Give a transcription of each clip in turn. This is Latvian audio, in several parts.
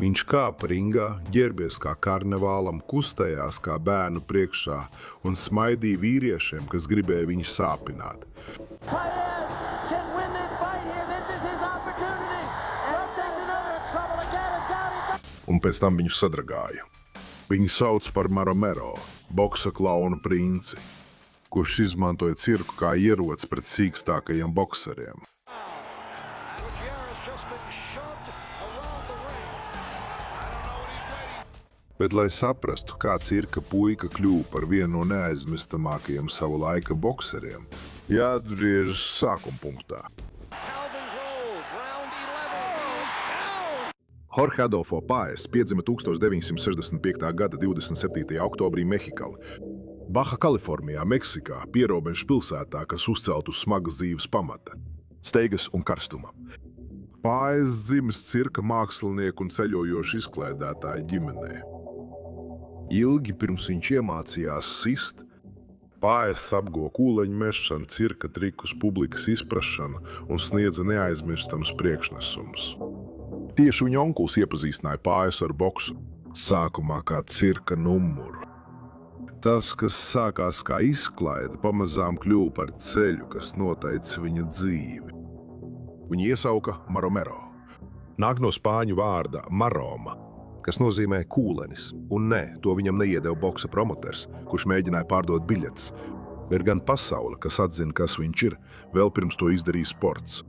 Viņš kāpa ringā, ģērbies kā karnevālam, kustējās kā bērnu priekšā un smaidīja vīriešiem, kas gribēja viņu sāpināt. Un pēc tam viņu sadragāja. Viņu sauc par Maromero, boksa klaunu princi, kurš izmantoja cirku kā ieroci pret sīkstākajiem bokseriem. Bet, lai saprastu, kā cirka puika kļuva par vienu no neaizmirstamākajiem savu laika bokseriem, jāatgriežas sākuma punktā. Jorge Adolfo Páez piedzima 1965. gada 27. oktobrī Mehikā, Baha Kalifornijā, Meksikā, pierobežas pilsētā, kas uzcelt uz smagas dzīves pamata, steigas un karstuma. Páez dzimis cirka mākslinieku un ceļojošu izklaidētāju ģimenē. Ilgi pirms viņš iemācījās sist, Páez apguva kūleņu mešanu, cirka trikus, publikas izprašanu un sniedza neaizmirstams priekšnesums. Tieši viņa onkulis iepazīstināja Páezu ar boksu, sākumā kā cirka numuru. Tas, kas sākās kā izklaide, pamazām kļuva par ceļu, kas noteica viņa dzīvi. Viņu iesauka Maromero. Nāk no spāņu vārda maroma, kas nozīmē kūlenis, un to viņam neiedeva boksa promoters, kurš mēģināja pārdot biļetes, bet gan pasaule, kas atzina, kas viņš ir, vēl pirms to izdarīja sports.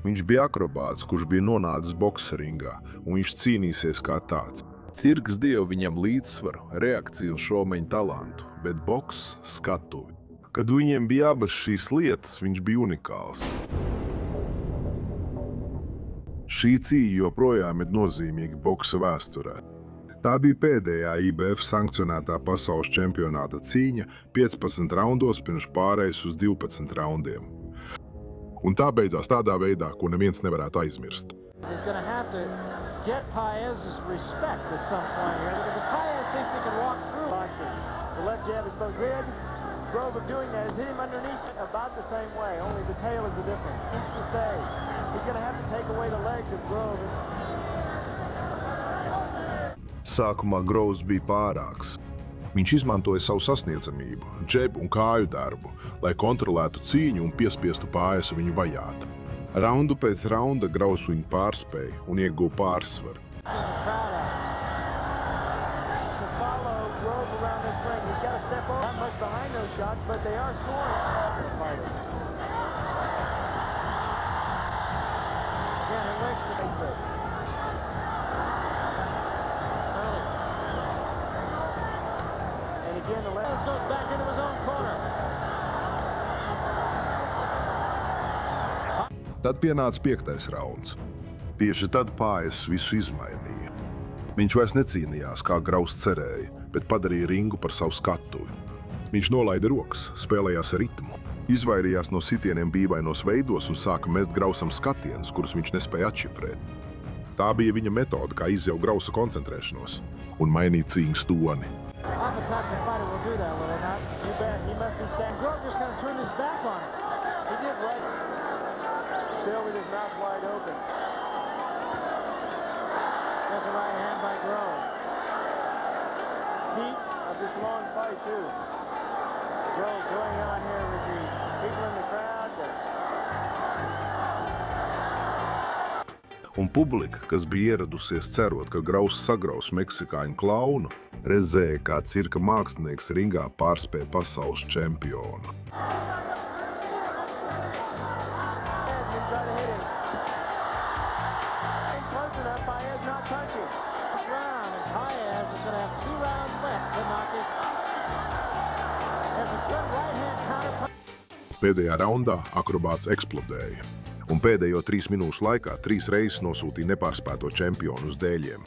Viņš bija akrobāts, kurš bija nonācis boksa ringā, un viņš cīnīsies kā tāds. Cirks deva viņam līdzsvaru, reakciju un šomeņu talantu, bet boks skatuvi. Kad viņiem bija abas šīs lietas, viņš bija unikāls. Šī cīņa joprojām ir nozīmīga boksa vēsturē. Tā bija pēdējā IBF sankcionētā pasaules čempionāta cīņa 15 raundos pirms pārējas uz 12 raundiem. Un tā beidzās tādā veidā, ko neviens nevarētu aizmirst. Grove of doing that is hit him underneath about the same way, only the tail is the difference. Keeps to stay. He's going to have to take away the legs of Grove. Sākumā Groves bija pārāks. Viņš izmantoja savu sasniedzamību, džebu un kāju darbu, lai kontrolētu cīņu un piespiestu Páezu viņu vajāt. Raundu pēc raunda Groves viņu pārspēja un ieguva pārsvaru. But they are scoring fighters. Again, it links the big bit. And again, the left goes back into his own corner. Tad pienāca 5. rauns. Tieši tad Páez visu izmainīja. Viņš vairs necīnījās, kā Groves cerēja, bet padarīja ringu par savu skatuvi. Viņš nolaida rokas, spēlējās ar ritmu, izvairījās no sitieniem bībainos veidos un sāka mest Grovesam skatienus, kurus viņš nespēja atšifrēt. Tā bija viņa metode, kā izjaukt Grovesa koncentrēšanos un mainīt cīņas toni. Going on here with the people in the crowd. Un publika, kas bija ieradusies cerot, ka Groves sagraus meksikāņu klaunu, redzēja, kā cirka mākslinieks ringā pārspēja pasaules čempionu. Pēdējā raundā akrobāts eksplodēja, un pēdējo 3 minūšu laikā 3 reizes nosūtīja nepārspēto čempionu uz dēļiem.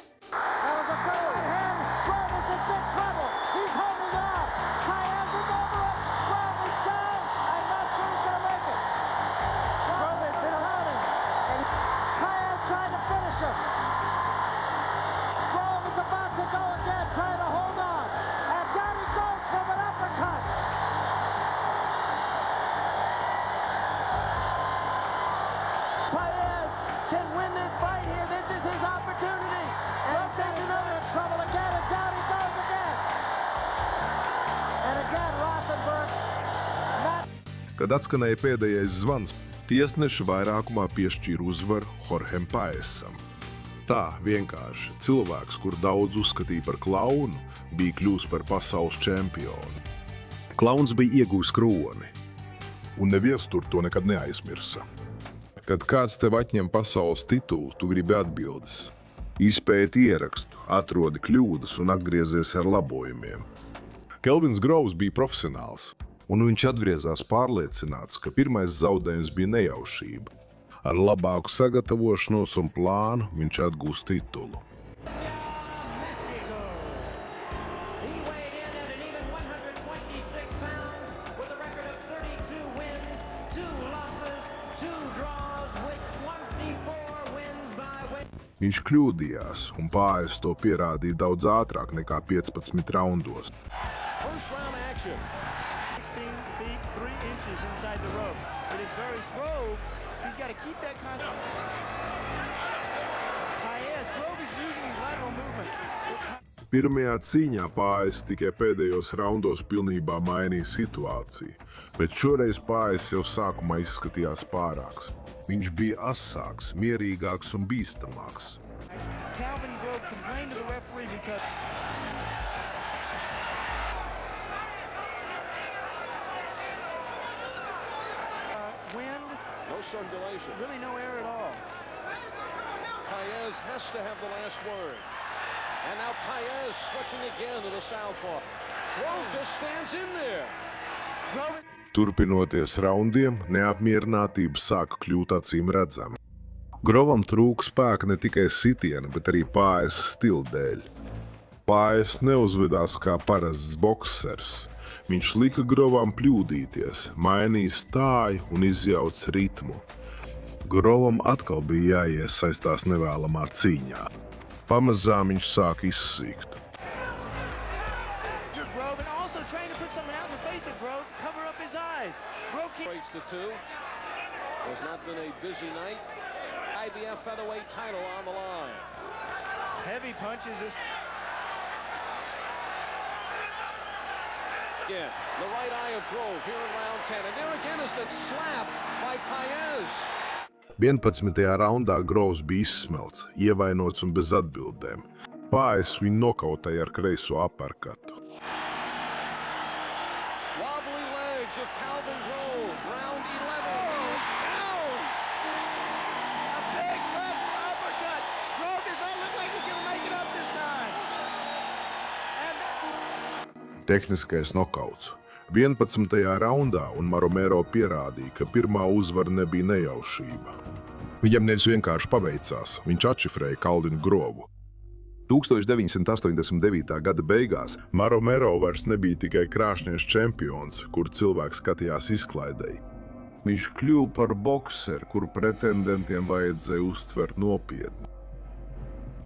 Kad atskanēja pēdējais zvans, tiesneši vairākumā piešķīra uzvaru Jorgem Paesam. Tā vienkārši cilvēks, kur daudz uzskatīja par klaunu, bija kļūst par pasaules čempionu. Klauns bija iegūs kroni. Un neviens tur to nekad neaizmirsa. Kad kāds tev atņem pasaules titulu, tu gribi atbildes. Izpēti ierakstu, atrodi kļūdas un atgriezies ar labojumiem. Kelvins Groves bija profesionāls, un viņš atgriezās pārliecināts, ka pirmais zaudējums bija nejaušība. Ar labāku sagatavošanos un plānu viņš atgūs titulu. Viņš kļūdījās, un Paes to pierādīja daudz ātrāk nekā 15 raundos. Pirmajā cīņā Paes tikai pēdējos raundos pilnībā mainīja situāciju, bet šoreiz Paes jau sākumā izskatījās pārāks. Viņš bija asāks, mierīgāks un bīstamāks. Calvin Grove complained to the referee because wind, no circulation. really no air at all. Paes has to have the last word. And now Paes switching again to the southpaw. Grove just stands in there. Grove Turpinoties raundiem, neapmierinātība sāka kļūt acīm redzama. Grovam trūka spēka ne tikai sitiena, bet arī Paes stila dēļ. Paes neuzvedās kā parasts boksers. Viņš lika Grovam kļūdīties, mainīja stāju un izjauca ritmu. Grovam atkal bija jāiesaistās nevēlamā cīņā. Pamazām viņš sāka izsīkt. The two. Has not been a busy night. IBF featherweight title on the line. heavy punches is Again, the right eye of Grove here in round 10. And there again is that slap by Paes. 11. raundā Groves bija izsmelts, ievainots un bez atbildēm. Paes viņu nokautēja ar kreiso aperkatu. Wobbly legs of Calvin Grove. Round 11. Goes down. a big left uppercut. Grove does not look like he's going to make it up this time. And Tehniskais nokauts. 11. raundā un Maromero pierādīja, ka pirmā uzvara nebija nejaušība. Viņam nevis vienkārši paveicās, viņš atšifrēja Calvinu Grovu. 1989. gada beigās Maromero vairs nebija tikai krāšņais čempions, kur cilvēks skatījās izklaidei. Viņš kļuva par bokseru, kuru pretendentiem vajadzēja uztvert nopietni.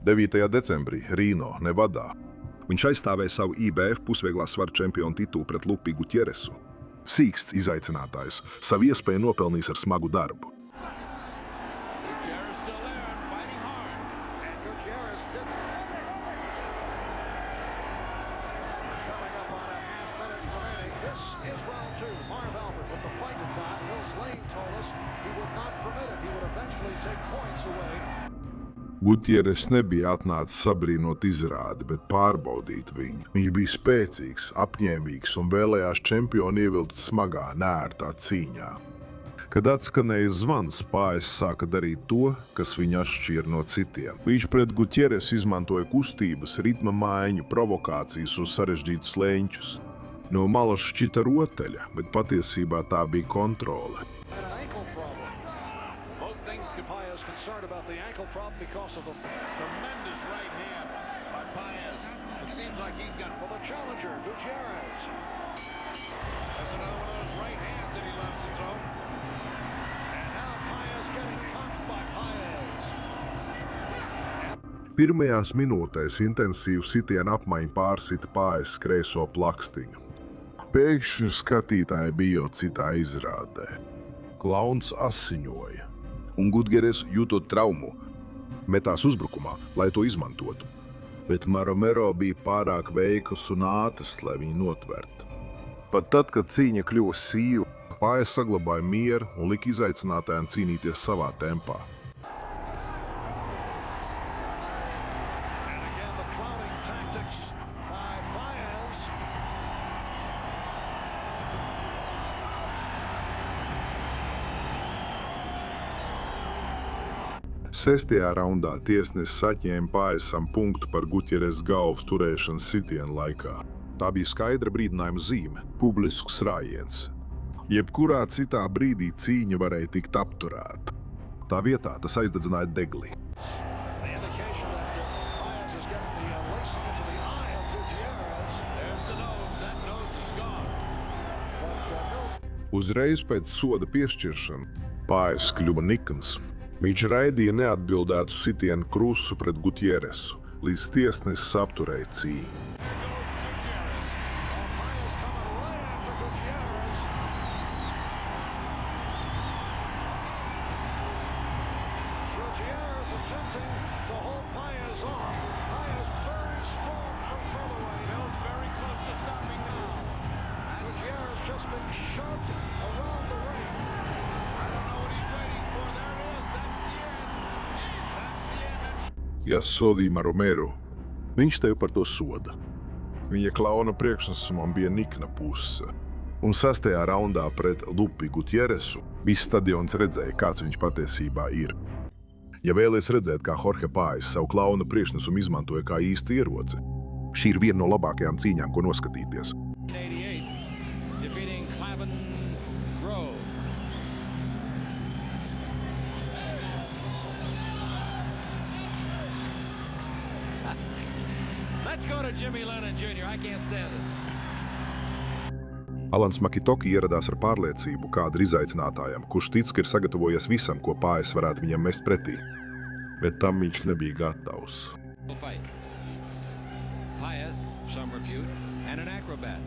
9. decembrī Rīno, Nevadā. Viņš aizstāvēja savu IBF pusvieglā svara čempionu titulu pret Lupi Gutjeresu. Sīksts izaicinātājs, savu iespēju nopelnījis ar smagu darbu. Gutjeres nebija atnācis sabrīnot izrādi, bet pārbaudīt viņu. Viņš bija spēcīgs, apņēmīgs un vēlējās čempionu ievilkt smagā, neērtā cīņā. Kad atskanēja zvans, Paes sāka darīt to, kas viņu atšķīra no citiem. Viņš pret Gutjeres izmantoja kustības, ritma maiņu, provokācijas un sarežģītus leņķus. No malas šķita rotaļa, bet patiesībā tā bija kontrole. Concerned about the ankle problem because of the tremendous right hand by Paes. It seems like he's got for the challenger, Gutierrez. That's another one of those right hands that he loves to throw. And now Paes getting caught by Paes. Pirmajās minūtēs intensīvu sitienu apmaiņu pārsita Paes kreiso plakstiņu. Pēkšņi skatītāji bija jau citā izrādē. Klauns asiņoja. Un Gutjeres, jūtot traumu, metās uzbrukumā, lai to izmantotu. Bet Maromero bija pārāk veikls un ātrs, lai viņu notvertu. Pat tad, kad cīņa kļuva sīva, Paes saglabāja mieru un lika izaicinātājiem cīnīties savā tempā. And again, the clouding tactics by Paez. 6. raundā tiesnesis atņēma Paesam punktu par Gutjeres galvas turēšanas sitienu laikā. Tā bija skaidra brīdinājuma zīme, publisks rājiens. Jebkurā citā brīdī cīņa varēja tikt apturēta. Tā vietā tas aizdedzināja degli. The indication that Paez is getting the lacing into the eye of Gutierrez. There's the nose. That nose is gone. But Uzreiz pēc soda piešķiršana Paes kļuva nikns. Viņš raidīja neatbildētu sitienu krusu pret Gutjeresu, līdz tiesnesis apturēja cīņu. Paez coming right after Gutierrez. Gutierrez attempting to hold Paez off. Paez very strong from featherweight. Bill's very close to stopping now. Gutierrez just been shoved around the ring. I don't know what he's waiting for. There it is. That's the end. That's the end. Ja sodīja Romero, viņš tev par to soda. Viņa klauna priekšnesumam bija nikna puse. Un 6. raundā pret Lupi Gutjeresu viss stadions redzēja, kāds viņš patiesībā ir. Ja vēlies redzēt, kā Jorge Paes savu klauna priekšnesumu izmantoja kā īstu ieroci, šī ir viena no labākajām cīņām, ko noskatīties. 88, defeating Clavin Grove. Let's go to Jimmy Lennon Jr. I can't stand it. Alans Makitoki ieradās ar pārliecību, kāda ir izaicinātājam, kurš tic, ka ir sagatavojies visam, ko Paes varētu viņam mest pretī. Bet tam viņš nebija gatavs. Fight. Paez, some repute, and an acrobat.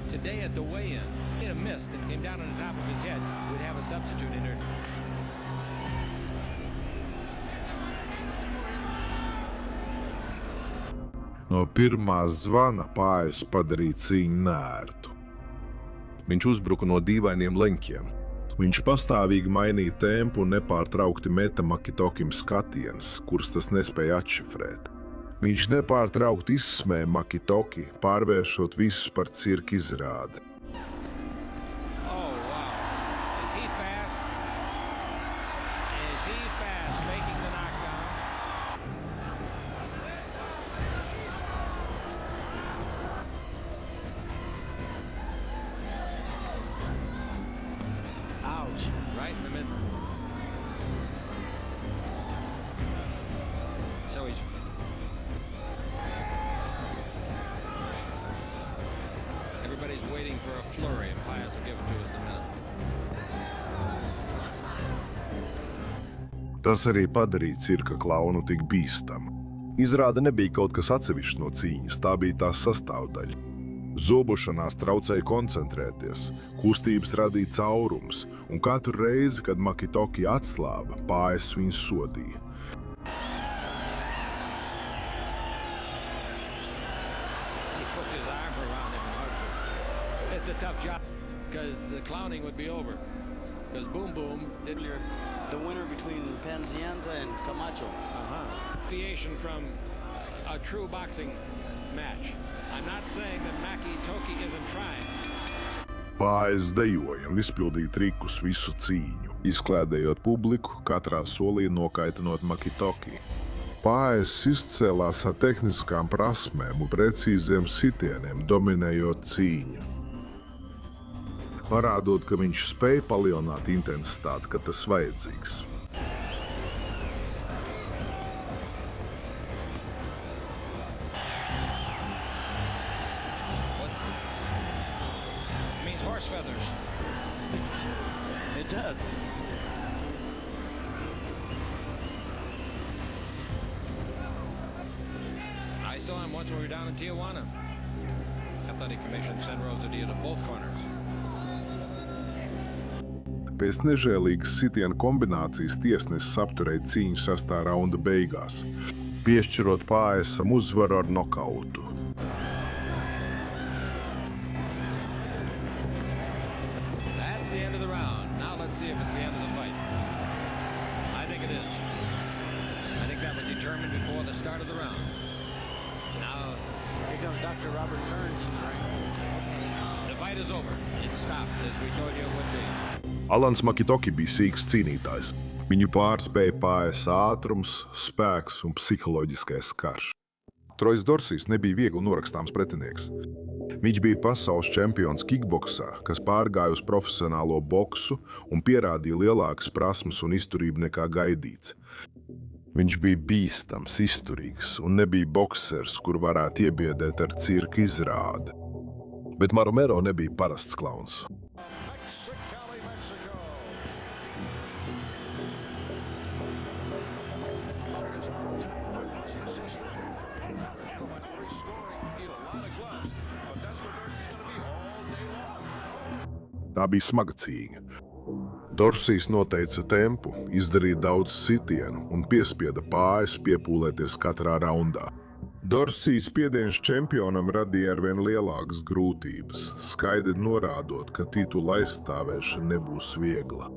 Today at the weigh-in, he had a missed and came down on the top of his head. We'd have a substitute in there. No pirmā zvana Paes padarīja cīņu neērtu. Viņš uzbruka no dīvainiem leņķiem. Viņš pastāvīgi mainīja tempu un nepārtraukti meta Makitokim skatienus, kurus tas nespēja atšifrēt. Viņš nepārtraukti izsmēja Makitoki, pārvēršot visus par cirka izrādi. Oh, wow. Is he fast? Is he fast making the knockdown? Ouch. Right in the mid. So he's... Everybody's waiting for a flurry, and Paez will give it to us in a minute. Tas arī padarīja cirka klaunu tik bīstamu. Izrāde nebija kaut kas atsevišķs no cīņas, tā bija tās sastāvdaļa. Zobušanās traucēja koncentrēties, kustības radīja caurums, un katru reizi, kad Makitoki atslāba, Paes viņu sodīja. He puts his arm around him and hugs him. It's a tough job because the clowning would be over. Because Boom Boom did your The winner between Panzienza and Camacho. deviation from a true boxing match. I'm not saying that Maki Toki isn't trying. Paes dejoja un izpildīja trikus visu cīņu, izklēdējot publiku, katrā solī nokaitinot Makitoki. Paes izcēlās ar tehniskām prasmēm un precīziem sitieniem, dominējot cīņu. Parādot, ka viņš spēja palielināt intensitāti, kad tas vajadzīgs. It means horse feathers. It does. I saw him once when we were down in Tijuana. Athletic Commission sent Rosadilla to both corners. Pēc nežēlīgas sitienu kombinācijas tiesnesis apturēja cīņu 6. raunda beigās, piešķirot Paesam uzvaru ar nokautu. That's the end of the Dr. Robert Burns in the ring. The fight is over. It stopped as we told you it would be. Alans Makitoki bija sīks cīnītājs. Viņu pārspēja Paes ātrums, spēks un psiholoģiskais karš. Trojs Dorsijs nebija viegli norakstāms pretinieks. Viņš bija pasaules čempions kickboksā, kas pārgāja uz profesionālo boksu un pierādīja lielākas prasmes un izturību nekā gaidīts. Viņš bija bīstams, izturīgs un nebija boksers, kur varētu iebiedēt ar cirka izrādi. Bet Maromero nebija parasts klauns. Mexicali, Mexico. Tā bija smaga cīņa. Dorsijs noteica tempu, izdarīja daudz sitienu un piespieda Paes piepūlēties katrā raundā. Dorsijas spiediens čempionam radīja arvien lielākas grūtības, skaidri norādot, ka titula aizstāvēšana nebūs viegla.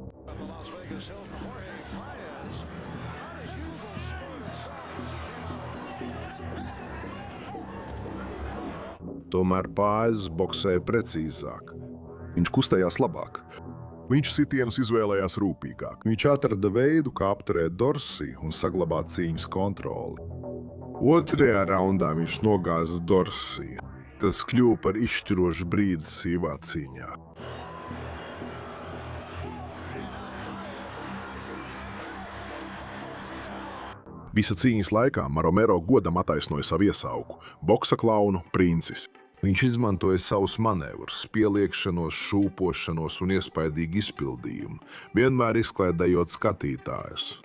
Tomēr Paes boksēja precīzāk. Viņš kustējās labāk. Viņš sitienus izvēlējās rūpīgāk. Viņš atrada veidu, kā apturēt Dorsiju un saglabāt cīņas kontroli. Otrajā raundā viņš nogāza Dorsiju. Tas kļuva par izšķirošu brīdi sīvā cīņā. Visa cīņas laikā Maromero godam attaisnoja savu iesauku – boksa klaunu princis. Viņš izmantoja savus manevrus, pieliekšanos, šūpošanos un iespaidīgu izpildījumu, vienmēr izklaidējot skatītājus.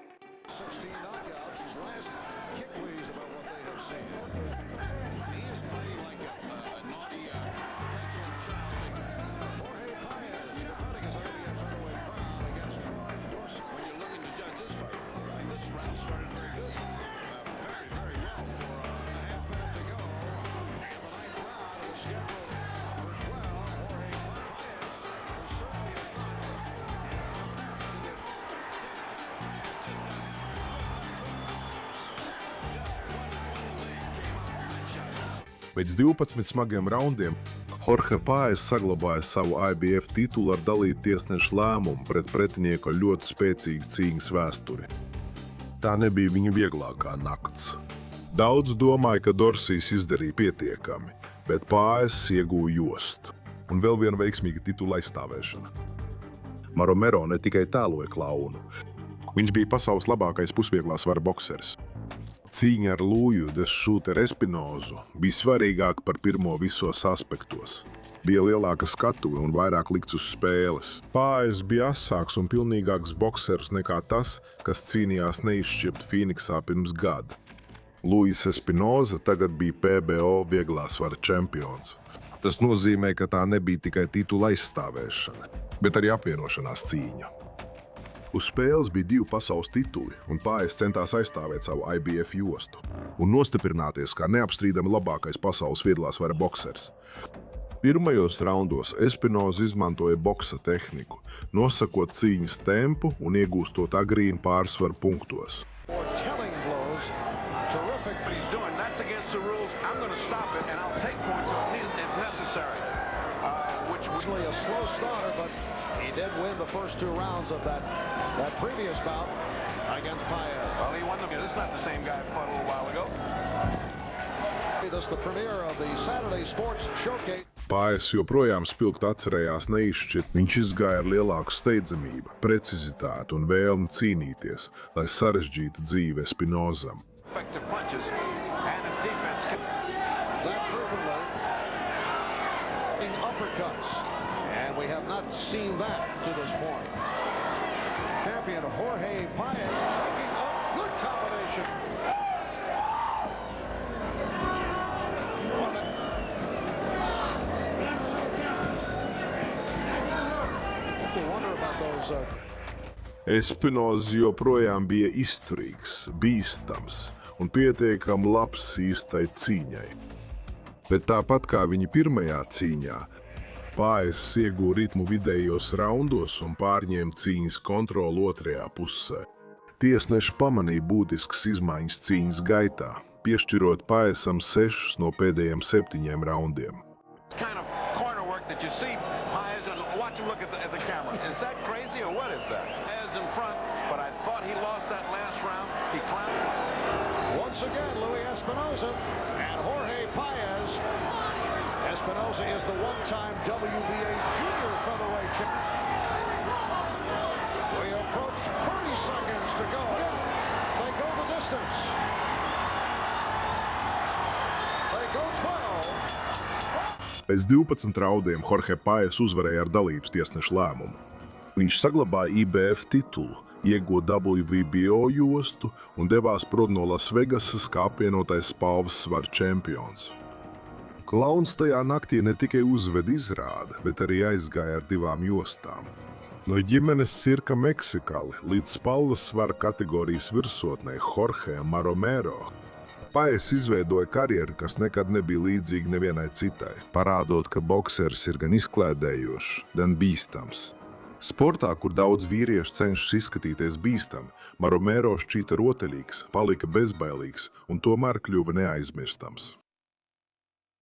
Pēc 12 smagiem raundiem Jorge Paes saglabāja savu IBF titulu ar dalītu tiesnešu lēmumu pret pretinieku ar ļoti spēcīgu cīņas vēsturi. Tā nebija viņa vieglākā nakts. Daudz domāja, ka Dorsijs izdarīja pietiekami, bet Paes ieguva jostu. Un vēl viena veiksmīga titula aizstāvēšana. Maromero ne tikai tēloja klaunu. Viņš bija pasaules labākais pusvieglā svara bokseris. Cīņa ar Luju de Šūteru Espinozu bija svarīgāka par pirmo visos aspektos. Bija lielāka skatuve un vairāk likts uz spēles. Paes bija asāks un pilnīgāks boksers nekā tas, kas cīnījās neizšķirpt Fīniksā pirms gada. Lujs Espinoza tagad bija PBO vieglā svara čempions. Tas nozīmē, ka tā nebija tikai titula aizstāvēšana, bet arī apvienošanās cīņa. Uz spēles bija 2 pasaules tituli, un Paes centās aizstāvēt savu IBF jostu un nostiprināties kā neapstrīdami labākais pasaules vieglā svara boksers. Pirmajos raundos Espinoza izmantoja boksa tehniku, nosakot cīņas tempu un iegūstot agrīnu pārsvaru punktos. A slow starter, but he did win the first 2 rounds of that previous bout against Paes. Well, he won them. This is not the same guy I fought a little while ago. This is the premiere of the Saturday Sports Showcase. Paes joprojām spilgt atcerējās neizšķirt. Viņš izgāja ar lielāku steidzamību, precizitāti un vēlmi cīnīties, lai sarežģītu dzīvi Espinozam. Effective punches and his defense. That frequently uppercuts. And we have not seen that to this point. Champion Jorge Paes is making a good combination. I wonder about those. Espinoza joprojām bija izturīgs, bīstams un pietiekami labs īstai cīņai. Bet tāpat kā viņa pirmajā cīņā, Paes ieguva ritmu vidējos raundos un pārņēma cīņas kontroli otrajā pusē. Tiesneši pamanīja būtiskas izmaiņas cīņas gaitā. piešķirot Paesam 6 no pēdējiem 7 raundiem. Kind of corner work that you see Paez, and watch him look at the camera. Is that crazy or what is that? Paez in front, but I thought he lost that last round. He climbed. Once again, Luis Espinosa and Jorge Paez. Espinosa is the one-time WBA junior featherweight champion. We approach 30 seconds to go. They go the distance. They go 12. Pēc 12 raundiem Jorge Paes uzvarēja ar dalītu tiesnešu lēmumu. Viņš saglabāja IBF titulu, ieguva WBO jostu un devās prom no Las Vegasas kā apvienotais spalvas svara čempions. Klauns tajā naktī ne tikai uzveda izrādi, bet arī aizgāja ar 2 jostām. No ģimenes cirka Meksikali līdz spalvas svara kategorijas virsotnei Jorge Maromero. Paes izveidoja karjeru, kas nekad nebija līdzīga nevienai citai, parādot, ka boksers ir gan izklēdējošs, gan bīstams. Sportā, kur daudz vīriešu cenšas izskatīties bīstami, Maromero šķita rotaļīgs, palika bezbailīgs un tomēr kļuva neaizmirstams.